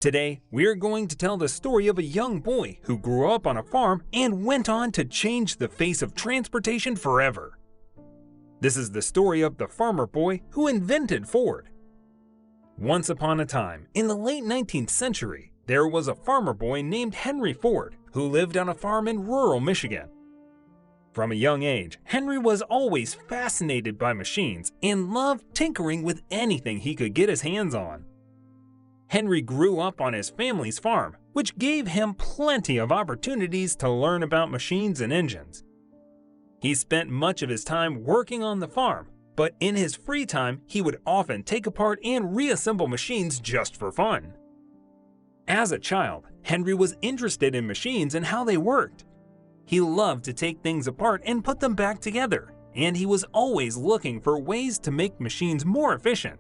Today, we're going to tell the story of a young boy who grew up on a farm and went on to change the face of transportation forever. This is the story of the farmer boy who invented Ford. Once upon a time, in the late 19th century, there was a farmer boy named Henry Ford who lived on a farm in rural Michigan. From a young age, Henry was always fascinated by machines and loved tinkering with anything he could get his hands on. Henry grew up on his family's farm, which gave him plenty of opportunities to learn about machines and engines. He spent much of his time working on the farm, but in his free time, he would often take apart and reassemble machines just for fun. As a child, Henry was interested in machines and how they worked. He loved to take things apart and put them back together, and he was always looking for ways to make machines more efficient.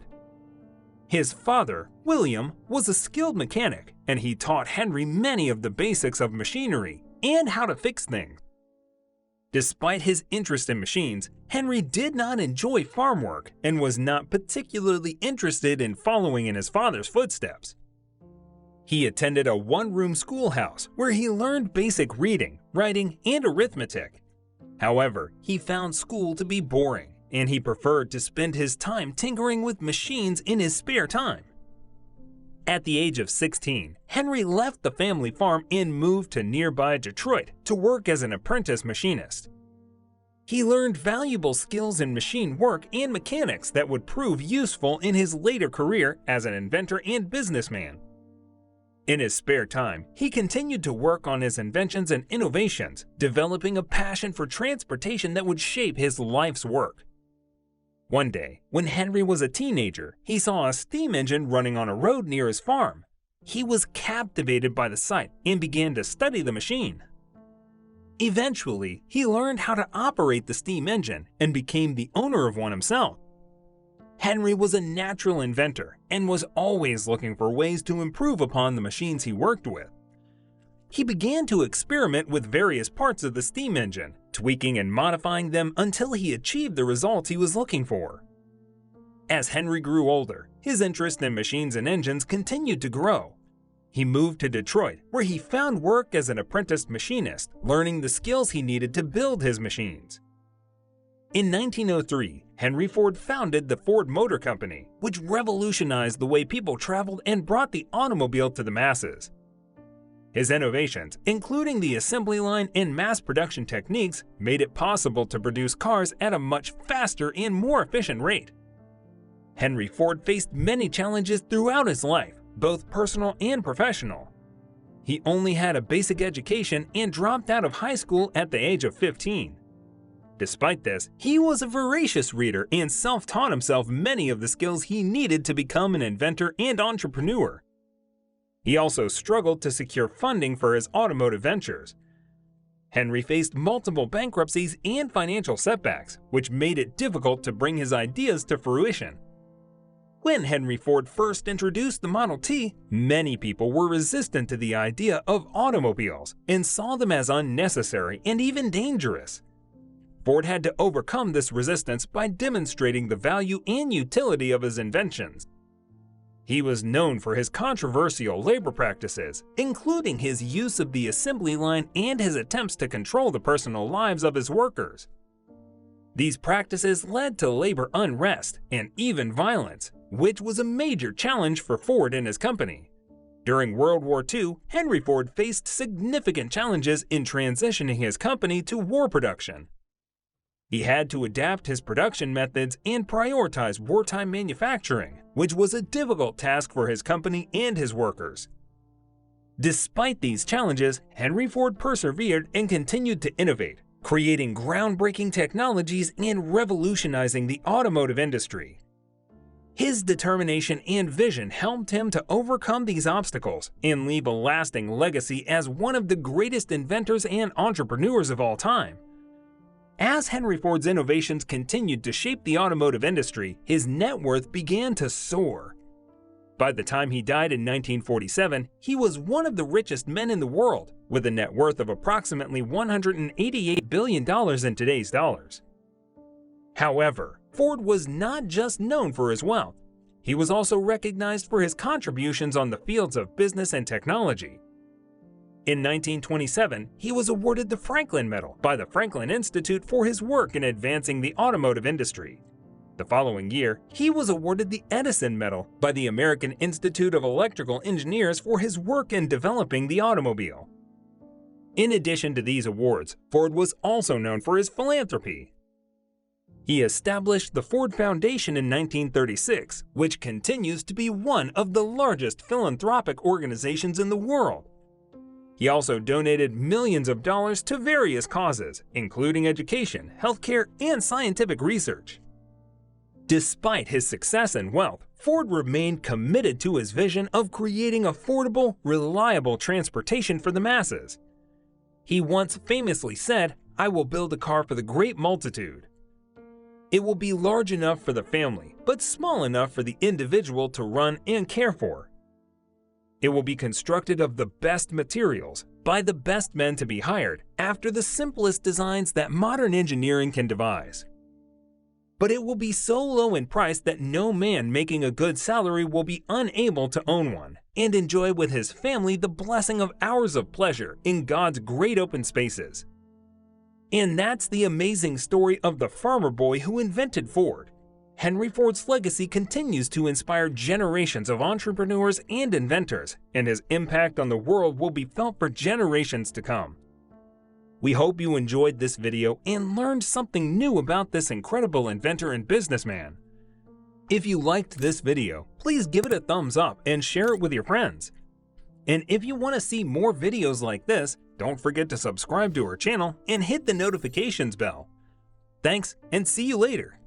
His father, William, was a skilled mechanic, and he taught Henry many of the basics of machinery and how to fix things. Despite his interest in machines, Henry did not enjoy farm work and was not particularly interested in following in his father's footsteps. He attended a one-room schoolhouse where he learned basic reading, writing, and arithmetic. However, he found school to be boring, and he preferred to spend his time tinkering with machines in his spare time. At the age of 16, Henry left the family farm and moved to nearby Detroit to work as an apprentice machinist. He learned valuable skills in machine work and mechanics that would prove useful in his later career as an inventor and businessman. In his spare time, he continued to work on his inventions and innovations, developing a passion for transportation that would shape his life's work. One day, when Henry was a teenager, he saw a steam engine running on a road near his farm. He was captivated by the sight and began to study the machine. Eventually, he learned how to operate the steam engine and became the owner of one himself. Henry was a natural inventor and was always looking for ways to improve upon the machines he worked with. He began to experiment with various parts of the steam engine, tweaking and modifying them until he achieved the results he was looking for. As Henry grew older, his interest in machines and engines continued to grow. He moved to Detroit, where he found work as an apprentice machinist, learning the skills he needed to build his machines. In 1903, Henry Ford founded the Ford Motor Company, which revolutionized the way people traveled and brought the automobile to the masses. His innovations, including the assembly line and mass production techniques, made it possible to produce cars at a much faster and more efficient rate. Henry Ford faced many challenges throughout his life, both personal and professional. He only had a basic education and dropped out of high school at the age of 15. Despite this, he was a voracious reader and self-taught himself many of the skills he needed to become an inventor and entrepreneur. He also struggled to secure funding for his automotive ventures. Henry faced multiple bankruptcies and financial setbacks, which made it difficult to bring his ideas to fruition. When Henry Ford first introduced the Model T, many people were resistant to the idea of automobiles and saw them as unnecessary and even dangerous. Ford had to overcome this resistance by demonstrating the value and utility of his inventions. He was known for his controversial labor practices, including his use of the assembly line and his attempts to control the personal lives of his workers. These practices led to labor unrest and even violence, which was a major challenge for Ford and his company. During World War II, Henry Ford faced significant challenges in transitioning his company to war production. He had to adapt his production methods and prioritize wartime manufacturing, which was a difficult task for his company and his workers. Despite these challenges, Henry Ford persevered and continued to innovate, creating groundbreaking technologies and revolutionizing the automotive industry. His determination and vision helped him to overcome these obstacles and leave a lasting legacy as one of the greatest inventors and entrepreneurs of all time. As Henry Ford's innovations continued to shape the automotive industry, his net worth began to soar. By the time he died in 1947, he was one of the richest men in the world, with a net worth of approximately $188 billion in today's dollars. However, Ford was not just known for his wealth. He was also recognized for his contributions on the fields of business and technology. In 1927, he was awarded the Franklin Medal by the Franklin Institute for his work in advancing the automotive industry. The following year, he was awarded the Edison Medal by the American Institute of Electrical Engineers for his work in developing the automobile. In addition to these awards, Ford was also known for his philanthropy. He established the Ford Foundation in 1936, which continues to be one of the largest philanthropic organizations in the world. He also donated millions of dollars to various causes, including education, healthcare, and scientific research. Despite his success and wealth, Ford remained committed to his vision of creating affordable, reliable transportation for the masses. He once famously said, "I will build a car for the great multitude. It will be large enough for the family, but small enough for the individual to run and care for. It will be constructed of the best materials, by the best men to be hired, after the simplest designs that modern engineering can devise. But it will be so low in price that no man making a good salary will be unable to own one, and enjoy with his family the blessing of hours of pleasure in God's great open spaces." And that's the amazing story of the farmer boy who invented Ford. Henry Ford's legacy continues to inspire generations of entrepreneurs and inventors, and his impact on the world will be felt for generations to come. We hope you enjoyed this video and learned something new about this incredible inventor and businessman. If you liked this video, please give it a thumbs up and share it with your friends. And if you want to see more videos like this, don't forget to subscribe to our channel and hit the notifications bell. Thanks, and see you later.